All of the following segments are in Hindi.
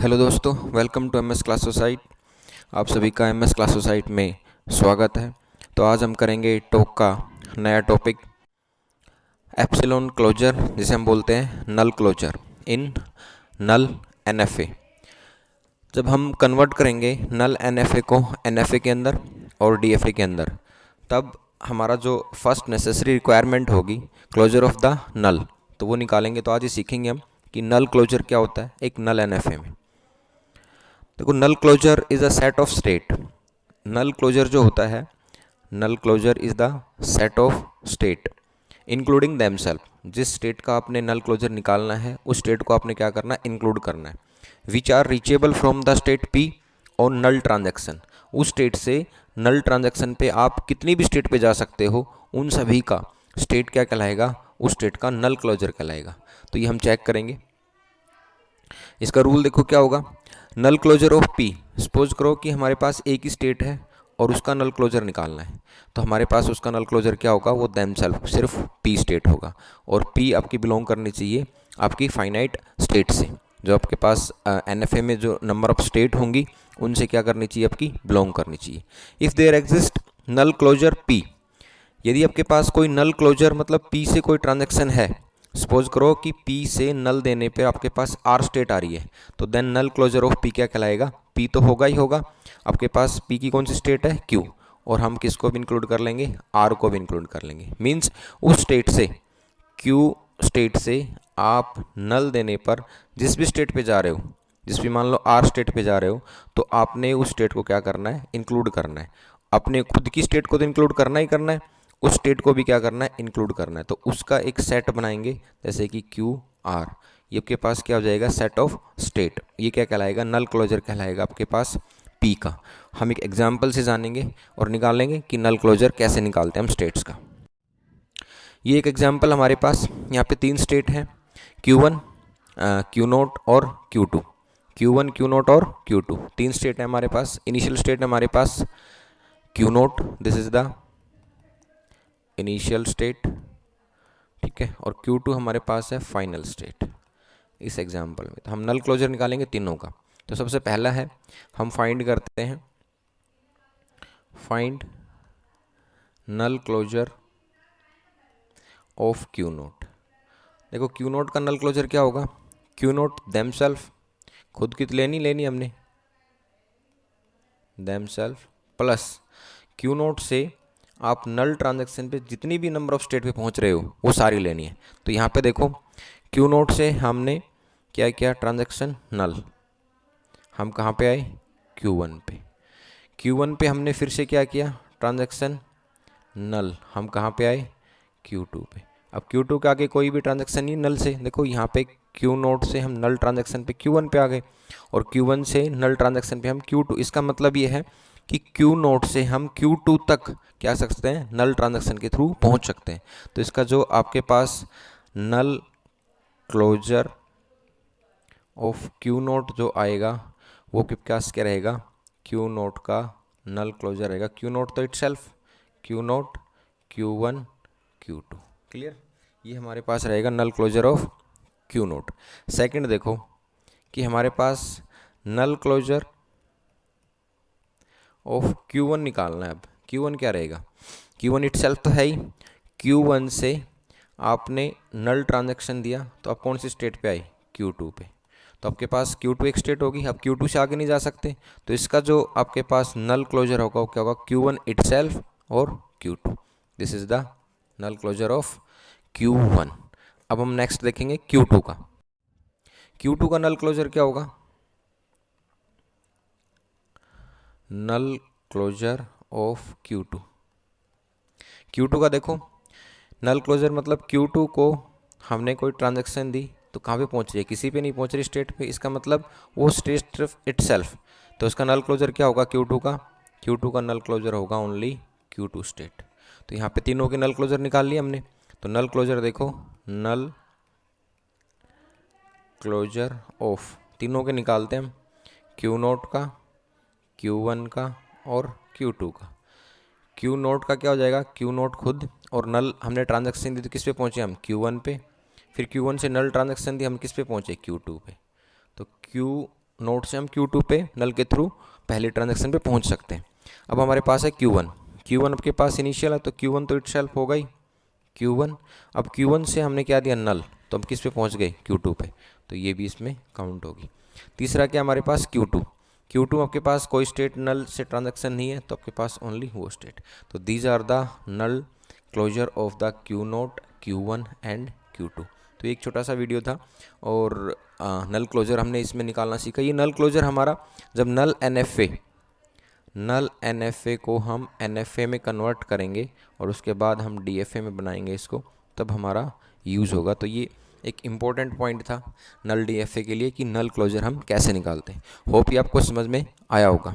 हेलो दोस्तों, welcome to M S class society. आप सभी का एम एस क्लास सोसाइट में स्वागत है। तो आज हम करेंगे टॉक का नया टॉपिक एप्सिलॉन क्लोजर, जिसे हम बोलते हैं नल क्लोजर इन नल एनएफए। जब हम कन्वर्ट करेंगे नल एनएफए को एनएफए के अंदर और डीएफए के अंदर, तब हमारा जो फर्स्ट नेसेसरी रिक्वायरमेंट होगी क्लोजर ऑफ द नल, तो वो निकालेंगे। तो आज ही सीखेंगे हम कि नल क्लोजर क्या होता है एक नल एनएफए में। देखो, null closure is a set of state. Null closure जो होता है, null closure is the set of state including themselves. जिस स्टेट का आपने नल क्लोजर निकालना है उस स्टेट को आपने क्या करना है, इंक्लूड करना है। Which are reachable from the state p और नल ट्रांजैक्शन। उस स्टेट से नल ट्रांजैक्शन पे आप कितनी भी स्टेट पे जा सकते हो, उन सभी का स्टेट क्या कहलाएगा, उस स्टेट का नल क्लोजर कहलाएगा। तो ये हम चेक करेंगे। इसका रूल देखो क्या होगा। नल क्लोजर ऑफ पी, सपोज करो कि हमारे पास एक ही स्टेट है और उसका नल क्लोजर निकालना है, तो हमारे पास उसका नल क्लोजर क्या होगा, वो दैम सेल्फ सिर्फ पी स्टेट होगा। और पी आपकी बिलोंग करनी चाहिए आपकी फाइनाइट स्टेट से। जो आपके पास एनएफए में जो नंबर ऑफ स्टेट होंगी उनसे क्या करनी चाहिए, आपकी बिलोंग करनी चाहिए। If there exist null closure p, यदि आपके पास कोई नल क्लोजर मतलब पी से कोई ट्रांजैक्शन है, सपोज करो कि पी से नल देने पर आपके पास आर स्टेट आ रही है, तो then null closure of p क्या कहलाएगा, पी तो होगा ही होगा। आपके पास पी की कौन सी स्टेट है, क्यू, और हम किसको भी इंक्लूड कर लेंगे, आर को भी इंक्लूड कर लेंगे। मीन्स उस स्टेट से, क्यू स्टेट से आप नल देने पर जिस भी स्टेट पे जा रहे हो, जिस भी मान लो आर स्टेट पे जा रहे हो, तो आपने उस स्टेट को क्या करना है, इंक्लूड करना है। अपने खुद की स्टेट को तो इंक्लूड करना ही करना है, उस स्टेट को भी क्या करना है, इंक्लूड करना है। तो उसका एक सेट बनाएंगे, जैसे कि क्यू आर, ये आपके पास क्या हो जाएगा, सेट ऑफ स्टेट। ये क्या कहलाएगा, नल क्लोजर कहलाएगा आपके पास पी का। हम एक एग्जाम्पल से जानेंगे और निकालेंगे कि नल क्लोजर कैसे निकालते हैं हम स्टेट्स का। ये एक एग्जाम्पल हमारे पास, यहाँ पे तीन स्टेट हैं, Q1, Q0 और Q2। Q1, Q0 और Q2 तीन स्टेट है हमारे पास। इनिशियल स्टेट है हमारे पास Q0, this is the initial state, ठीक है। और Q2 हमारे पास है फाइनल स्टेट इस एग्जाम्पल में। तो हम नल क्लोजर निकालेंगे तीनों का। तो सबसे पहला है, हम फाइंड करते हैं, find null closure of Q0। देखो Q0 का नल क्लोजर क्या होगा, Q0 दैम सेल्फ, खुद की तो लेनी हमने, दैम सेल्फ प्लस Q0 से आप नल ट्रांजैक्शन पे जितनी भी नंबर ऑफ स्टेट पे पहुंच रहे हो वो सारी लेनी है। तो यहाँ पे देखो Q0 से हमने क्या किया, ट्रांजैक्शन नल, हम कहाँ पे आए, Q1 पे। Q1 पे हमने फिर से क्या किया, ट्रांजैक्शन नल, हम कहाँ पे आए, Q2 पे। अब Q2 के आगे कोई भी ट्रांजैक्शन नहीं नल से, देखो यहाँ पे Q0 से हम नल ट्रांजैक्शन पे Q1 पे आ गए और Q1 से नल ट्रांजैक्शन पे हम Q2। इसका मतलब ये है कि Q0 से हम Q2 तक क्या सकते हैं, नल ट्रांजैक्शन के थ्रू पहुँच सकते हैं। तो इसका जो आपके पास नल क्लोजर ऑफ Q0 जो आएगा वो क्या रहेगा, Q0 का नल क्लोजर रहेगा Q0 तो itself, Q0, Q1, Q2। Clear, ये हमारे पास रहेगा नल क्लोजर ऑफ Q0। सेकंड देखो कि हमारे पास नल क्लोजर ऑफ Q1 निकालना है। अब Q1 क्या रहेगा, Q1 इटसेल्फ तो है ही। Q1 से आपने नल ट्रांजैक्शन दिया तो आप कौन सी स्टेट पे आई, Q2 पे। तो आपके पास Q2 एक स्टेट होगी, अब Q2 से आगे नहीं जा सकते। तो इसका जो आपके पास नल क्लोजर होगा वो क्या होगा, Q1 इटसेल्फ और Q2। This is the null closure of Q1। अब हम नेक्स्ट देखेंगे Q2 का। Q2 का नल क्लोजर क्या होगा, नल क्लोजर ऑफ Q2। Q2 का देखो नल क्लोजर मतलब Q2 को हमने कोई ट्रांजैक्शन दी तो कहाँ पे पहुँच रही है, किसी पे नहीं पहुँच रही स्टेट पे। इसका मतलब वो स्टेट सिर्फ इटसेल्फ। तो इसका नल क्लोजर क्या होगा Q2 का नल क्लोजर होगा ओनली Q2 स्टेट। तो यहाँ पे तीनों के नल क्लोजर निकाल लिए हमने। तो नल क्लोजर देखो, नल क्लोजर ऑफ तीनों के निकालते हैं हम, Q0 का, Q1 का और Q2 का। Q0 का क्या हो जाएगा, Q0 खुद, और नल हमने ट्रांजैक्शन दी तो किस पे पहुँचे हम, Q1 पे। फिर Q1 से नल ट्रांजैक्शन दी, हम किस पे पहुँचे, Q2 पे। तो नोड से हम Q2 पे नल के थ्रू पहले ट्रांजैक्शन पे पहुंच सकते हैं। अब हमारे पास है Q1, Q1 आपके पास इनिशियल है तो Q1 तो इटसेल्फ होगा ही Q1। अब Q1 से हमने क्या दिया नल, तो हम किस पे पहुंच गए Q2 पे, तो ये भी इसमें काउंट होगी। तीसरा क्या हमारे पास Q2, Q2 आपके पास कोई स्टेट नल से ट्रांजैक्शन नहीं है तो आपके पास ओनली वो स्टेट। तो these are the null closure of the Q0, Q1 and Q2। तो एक छोटा सा वीडियो था और नल क्लोजर हमने इसमें निकालना सीखा। ये नल क्लोजर हमारा जब नल NFA को हम NFA में कन्वर्ट करेंगे और उसके बाद हम DFA में बनाएंगे इसको, तब हमारा यूज़ होगा। तो ये एक इम्पोर्टेंट पॉइंट था नल DFA के लिए कि नल क्लोजर हम कैसे निकालते हैं। होप ये आपको समझ में आया होगा।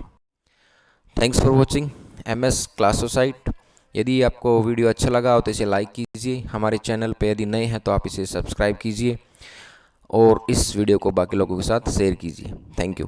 Thanks for watching MS क्लासोसाइट। यदि आपको वीडियो अच्छा लगा हो तो इसे लाइक कीजिए, हमारे चैनल पे यदि नए हैं तो आप इसे सब्सक्राइब कीजिए और इस वीडियो को बाकी लोगों के साथ शेयर कीजिए। Thank you.